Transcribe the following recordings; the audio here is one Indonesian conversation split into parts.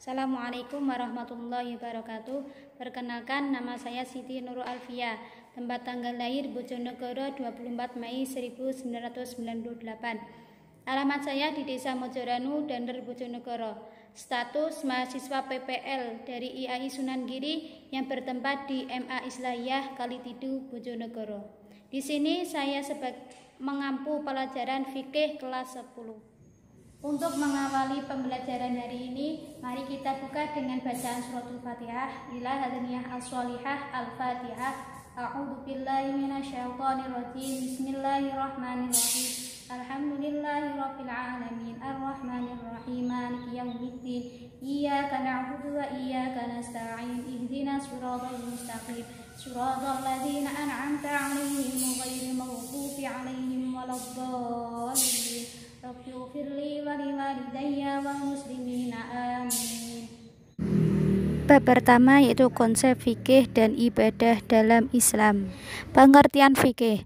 Assalamualaikum warahmatullahi wabarakatuh. Perkenalkan, nama saya Siti Nurul Alfia. Tempat tanggal lahir Bojonegoro 24 Mei 1998. Alamat saya di Desa Mojoranu, Dander, Bojonegoro. Status mahasiswa PPL dari IAI Sunan Giri yang bertempat di MA Islahiyah Kalitidu, Bojonegoro. Di sini saya mengampu pelajaran fikih kelas 10. Untuk mengawali pembelajaran hari ini, mari kita buka dengan bacaan suratul Fatihah. Ilahadaniyah as-sholihah al-Fatihah. A'udzu billahi minasyaitonir rajim. Bismillahirrahmanirrahim. Alhamdulillahirabbil alamin. Arrahmanir rahim. Maliki yaumiddin. Iyyaka na'budu wa iyyaka nasta'in. Ihdinas siratal mustaqim. Siratal ladzina an'amta 'alaihim ghairil maghdubi 'alaihim waladdallin. Bab pertama yaitu konsep fikih dan ibadah dalam Islam. Pengertian fikih.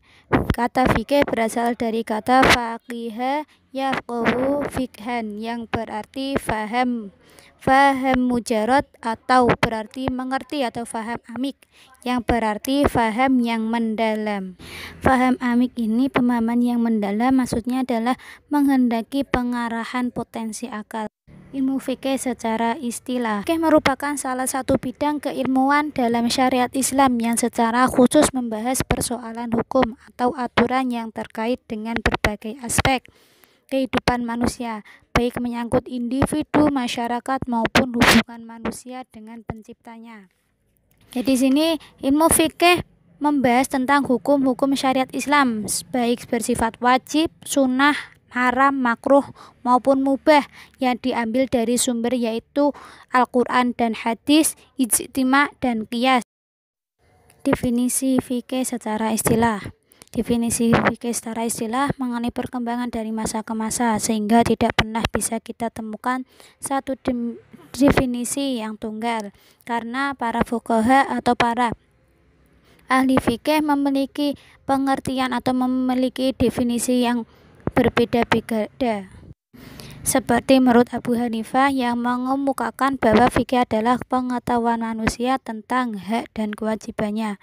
Kata fikih berasal dari kata faqiha yafqahu fikhan yang berarti faham mujarad atau berarti mengerti, atau faham amik yang berarti faham yang mendalam. Faham amik ini pemahaman yang mendalam, maksudnya adalah menghendaki pengarahan potensi akal. Ilmu fikih secara istilah. Fikih merupakan salah satu bidang keilmuan dalam syariat Islam yang secara khusus membahas persoalan hukum atau aturan yang terkait dengan berbagai aspek kehidupan manusia, baik menyangkut individu, masyarakat maupun hubungan manusia dengan penciptanya. Jadi sini ilmu fikih membahas tentang hukum-hukum syariat Islam, baik bersifat wajib, sunnah, haram, makruh maupun mubah yang diambil dari sumber yaitu Al-Quran dan hadis, ijtima dan qiyas. Definisi fikih secara istilah. Definisi fikih secara istilah mengenai perkembangan dari masa ke masa, sehingga tidak pernah bisa kita temukan satu definisi yang tunggal, karena para fuqaha atau para ahli fikih memiliki pengertian atau memiliki definisi yang berbeda-beda. Seperti menurut Abu Hanifah yang mengemukakan bahwa fikih adalah pengetahuan manusia tentang hak dan kewajibannya.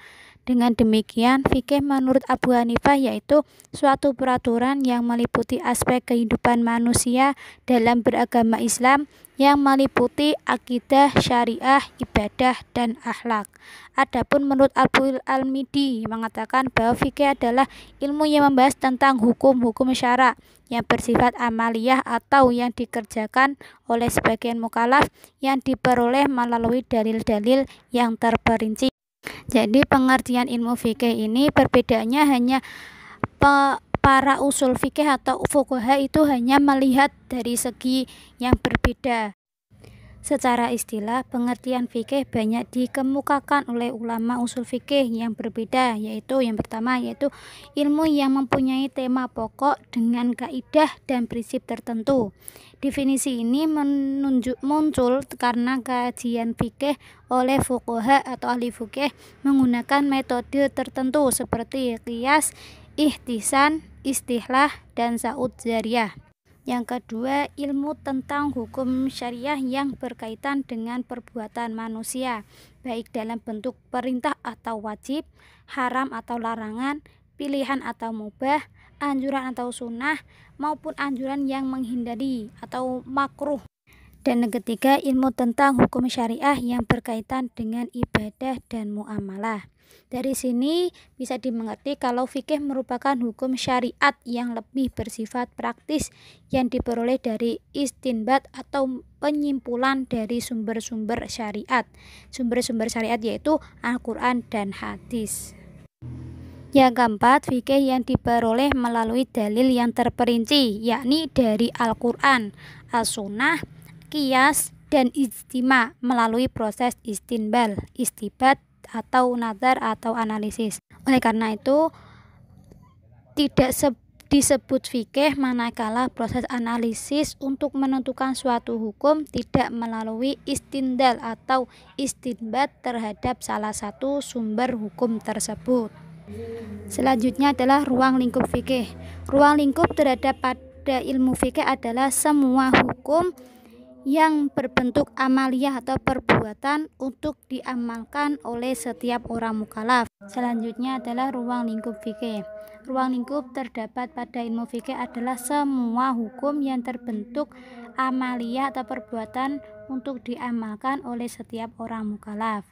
Dengan demikian, fikih menurut Abu Hanifah yaitu suatu peraturan yang meliputi aspek kehidupan manusia dalam beragama Islam yang meliputi akidah, syariah, ibadah, dan akhlak. Adapun menurut Abu Al-Midi mengatakan bahwa fikih adalah ilmu yang membahas tentang hukum-hukum syara yang bersifat amaliyah atau yang dikerjakan oleh sebagian mukallaf yang diperoleh melalui dalil-dalil yang terperinci. Jadi pengertian ilmu fikih ini perbedaannya hanya para usul fikih atau fuqaha itu hanya melihat dari segi yang berbeda. Secara istilah, pengertian fikih banyak dikemukakan oleh ulama usul fikih yang berbeda, yaitu yang pertama yaitu ilmu yang mempunyai tema pokok dengan kaidah dan prinsip tertentu. Definisi ini muncul karena kajian fikih oleh fuqaha atau ahli fikih menggunakan metode tertentu seperti qiyas, ihtisan, istihlah, dan sa'ud zariyah. Yang kedua, ilmu tentang hukum syariah yang berkaitan dengan perbuatan manusia, baik dalam bentuk perintah atau wajib, haram atau larangan, pilihan atau mubah, anjuran atau sunnah, maupun anjuran yang menghindari atau makruh. Dan yang ketiga, ilmu tentang hukum syariah yang berkaitan dengan ibadah dan muamalah. Dari sini bisa dimengerti kalau fikih merupakan hukum syariat yang lebih bersifat praktis yang diperoleh dari istinbat atau penyimpulan dari sumber-sumber syariat. Sumber-sumber syariat yaitu Al-Quran dan hadis. Yang keempat, fikih yang diperoleh melalui dalil yang terperinci, yakni dari Al-Quran, As-Sunnah, qiyas, dan ijtima melalui proses istinbal, istibat, atau nazar atau analisis. Oleh karena itu tidak disebut fikih manakala proses analisis untuk menentukan suatu hukum tidak melalui istindal atau istinbat terhadap salah satu sumber hukum tersebut. Selanjutnya adalah ruang lingkup fikih. Ruang lingkup terhadap pada ilmu fikih adalah semua hukum yang berbentuk amaliyah atau perbuatan untuk diamalkan oleh setiap orang mukallaf. Selanjutnya adalah ruang lingkup fikih. Ruang lingkup terdapat pada ilmu fikih adalah semua hukum yang terbentuk amaliyah atau perbuatan untuk diamalkan oleh setiap orang mukallaf.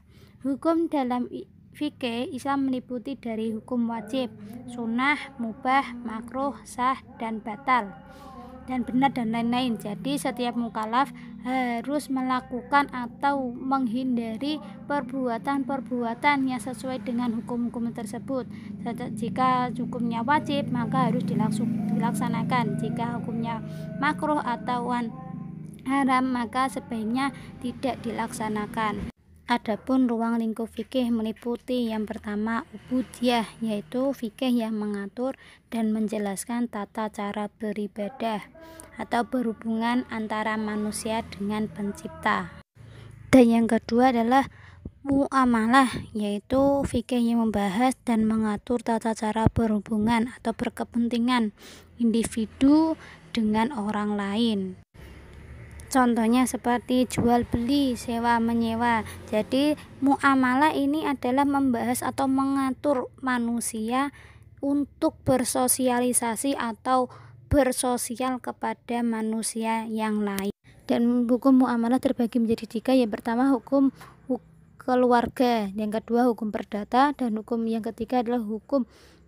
Hukum dalam fikih Islam meliputi dari hukum wajib, sunnah, mubah, makruh, sah, dan batal, dan benar, dan lain-lain. Jadi setiap mukallaf harus melakukan atau menghindari perbuatan-perbuatan yang sesuai dengan hukum-hukum tersebut. Jika hukumnya wajib, maka harus dilaksanakan. Jika hukumnya makruh atau haram, maka sebaiknya tidak dilaksanakan. Adapun ruang lingkup fikih meliputi yang pertama ubudiyah, yaitu fikih yang mengatur dan menjelaskan tata cara beribadah atau berhubungan antara manusia dengan pencipta. Dan yang kedua adalah muamalah, yaitu fikih yang membahas dan mengatur tata cara berhubungan atau berkepentingan individu dengan orang lain. Contohnya seperti jual beli, sewa menyewa. Jadi muamalah ini adalah membahas atau mengatur manusia untuk bersosialisasi atau bersosial kepada manusia yang lain. Dan hukum muamalah terbagi menjadi 3. Yang pertama hukum keluarga, yang kedua hukum perdata, dan hukum yang ketiga adalah hukum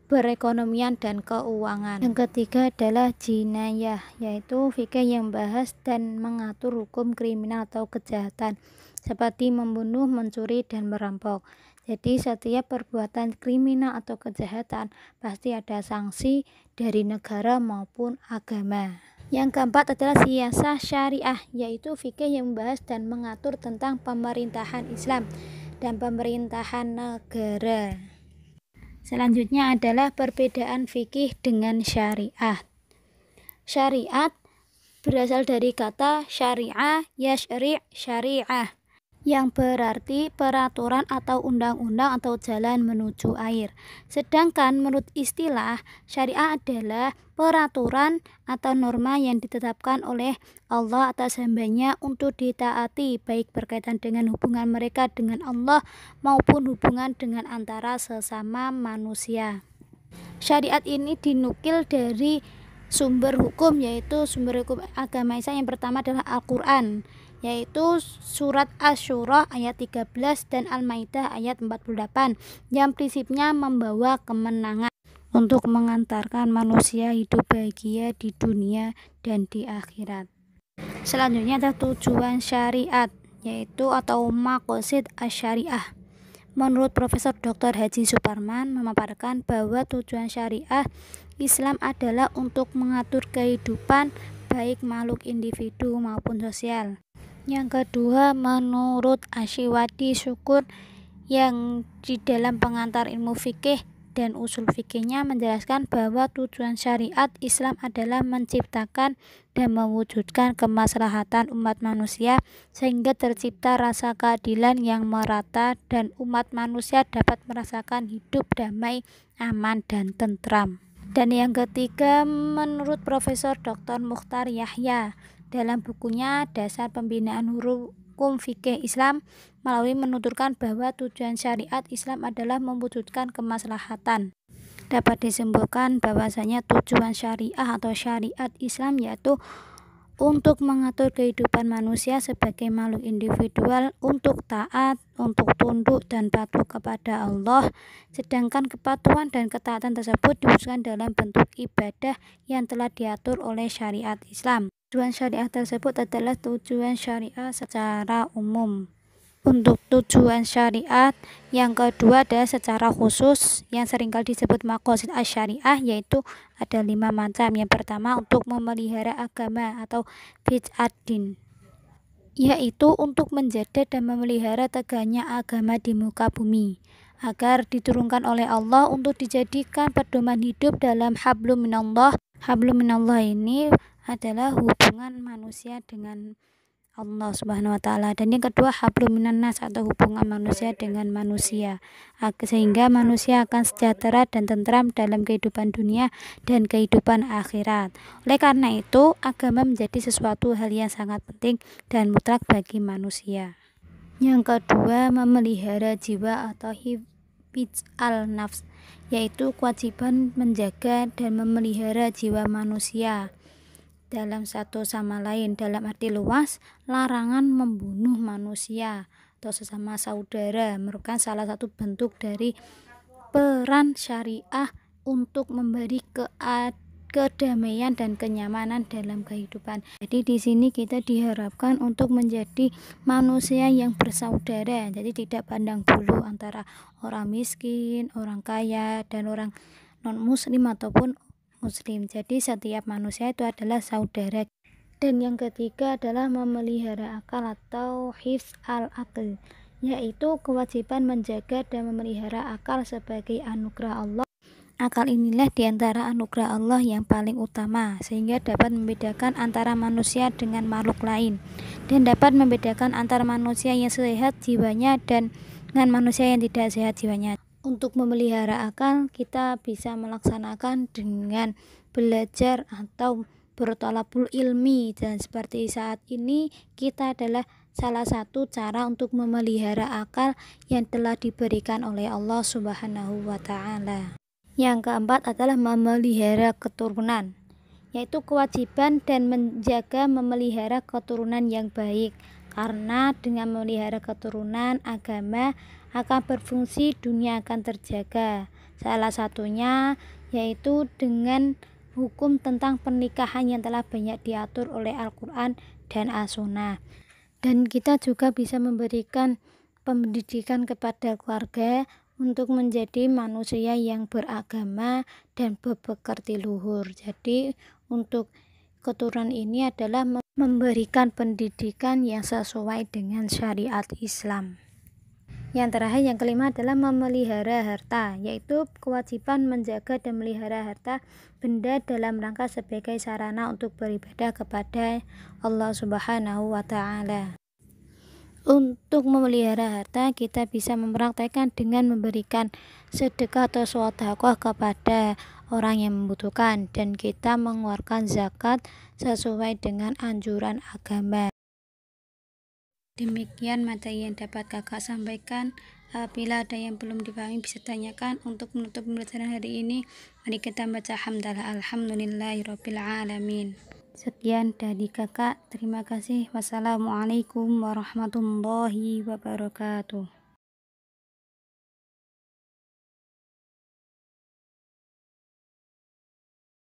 perekonomian dan keuangan. Yang ketiga adalah jinayah, yaitu fikih yang membahas dan mengatur hukum kriminal atau kejahatan seperti membunuh, mencuri, dan merampok. Jadi setiap perbuatan kriminal atau kejahatan pasti ada sanksi dari negara maupun agama. Yang keempat adalah siyasah syariah, yaitu fikih yang membahas dan mengatur tentang pemerintahan Islam dan pemerintahan negara. Selanjutnya adalah perbedaan fikih dengan syariat. Syariat berasal dari kata syariah, yashri' syariah, yang berarti peraturan atau undang-undang atau jalan menuju air. Sedangkan menurut istilah, syariah adalah peraturan atau norma yang ditetapkan oleh Allah atas hambanya untuk ditaati, baik berkaitan dengan hubungan mereka dengan Allah maupun hubungan dengan antara sesama manusia. Syariat ini dinukil dari sumber hukum, yaitu sumber hukum agama Islam. Yang pertama adalah Al-Quran, yaitu surat Asy-Syura ayat 13 dan Al-Maidah ayat 48, yang prinsipnya membawa kemenangan untuk mengantarkan manusia hidup bahagia di dunia dan di akhirat. Selanjutnya adalah tujuan syariat, yaitu atau maqasid asy-syariah. Menurut Profesor Dr. Haji Suparman memaparkan bahwa tujuan syariah Islam adalah untuk mengatur kehidupan baik makhluk individu maupun sosial. Yang kedua, menurut Asy-Syiwati Syukur yang di dalam pengantar ilmu fikih dan usul fikihnya menjelaskan bahwa tujuan syariat Islam adalah menciptakan dan mewujudkan kemaslahatan umat manusia sehingga tercipta rasa keadilan yang merata dan umat manusia dapat merasakan hidup damai, aman, dan tentram. Dan yang ketiga, menurut Profesor Dr. Mukhtar Yahya dalam bukunya Dasar Pembinaan Hukum Fikih Islam melalui menuturkan bahwa tujuan syariat Islam adalah mewujudkan kemaslahatan. Dapat disimpulkan bahwasanya tujuan syariah atau syariat Islam yaitu untuk mengatur kehidupan manusia sebagai makhluk individual untuk taat, untuk tunduk dan patuh kepada Allah. Sedangkan kepatuhan dan ketaatan tersebut diwujudkan dalam bentuk ibadah yang telah diatur oleh syariat Islam. Tujuan syariah tersebut adalah tujuan syariah secara umum. Untuk tujuan syariat yang kedua adalah secara khusus yang seringkali disebut maqasid asy-syariah, yaitu ada 5 macam. Yang pertama untuk memelihara agama atau bid'at-din, yaitu untuk menjaga dan memelihara tegaknya agama di muka bumi agar diturunkan oleh Allah untuk dijadikan pedoman hidup dalam hablum minallah. Hablum minallah ini adalah hubungan manusia dengan Allah Subhanahu wa taala. Dan yang kedua, hablum minan nas atau hubungan manusia dengan manusia, sehingga manusia akan sejahtera dan tentram dalam kehidupan dunia dan kehidupan akhirat. Oleh karena itu, agama menjadi sesuatu hal yang sangat penting dan mutlak bagi manusia. Yang kedua, memelihara jiwa atau hifz al-nafs, yaitu kewajiban menjaga dan memelihara jiwa manusia dalam satu sama lain. Dalam arti luas, larangan membunuh manusia atau sesama saudara merupakan salah satu bentuk dari peran syariah untuk memberi kedamaian dan kenyamanan dalam kehidupan. Jadi di sini kita diharapkan untuk menjadi manusia yang bersaudara. Jadi tidak pandang bulu antara orang miskin, orang kaya, dan orang non muslim ataupun muslim. Jadi setiap manusia itu adalah saudara. Dan yang ketiga adalah memelihara akal atau hifz al-aql, yaitu kewajiban menjaga dan memelihara akal sebagai anugerah Allah. Akal inilah diantara anugerah Allah yang paling utama, sehingga dapat membedakan antara manusia dengan makhluk lain, dan dapat membedakan antara manusia yang sehat jiwanya dan dengan manusia yang tidak sehat jiwanya. Untuk memelihara akal, kita bisa melaksanakan dengan belajar atau bertolabul ilmi, dan seperti saat ini kita adalah salah satu cara untuk memelihara akal yang telah diberikan oleh Allah Subhanahu wa taala. Yang keempat adalah memelihara keturunan, yaitu kewajiban dan menjaga memelihara keturunan yang baik, karena dengan memelihara keturunan agama akan berfungsi, dunia akan terjaga. Salah satunya yaitu dengan hukum tentang pernikahan yang telah banyak diatur oleh Al-Quran dan As-Sunnah. Dan kita juga bisa memberikan pendidikan kepada keluarga untuk menjadi manusia yang beragama dan berbekti luhur. Jadi untuk keturunan ini adalah memberikan pendidikan yang sesuai dengan syariat Islam. Yang terakhir, yang kelima adalah memelihara harta, yaitu kewajiban menjaga dan melihara harta benda dalam rangka sebagai sarana untuk beribadah kepada Allah Subhanahu wa taala. Untuk memelihara harta, kita bisa mempraktekkan dengan memberikan sedekah atau sedekah kepada orang yang membutuhkan, dan kita mengeluarkan zakat sesuai dengan anjuran agama. Demikian materi yang dapat kakak sampaikan. Apabila ada yang belum dipahami bisa tanyakan. Untuk menutup pembelajaran hari ini, mari kita baca hamdalah alhamdulillahirabbil alamin. Sekian dari kakak, terima kasih. Wassalamualaikum warahmatullahi wabarakatuh.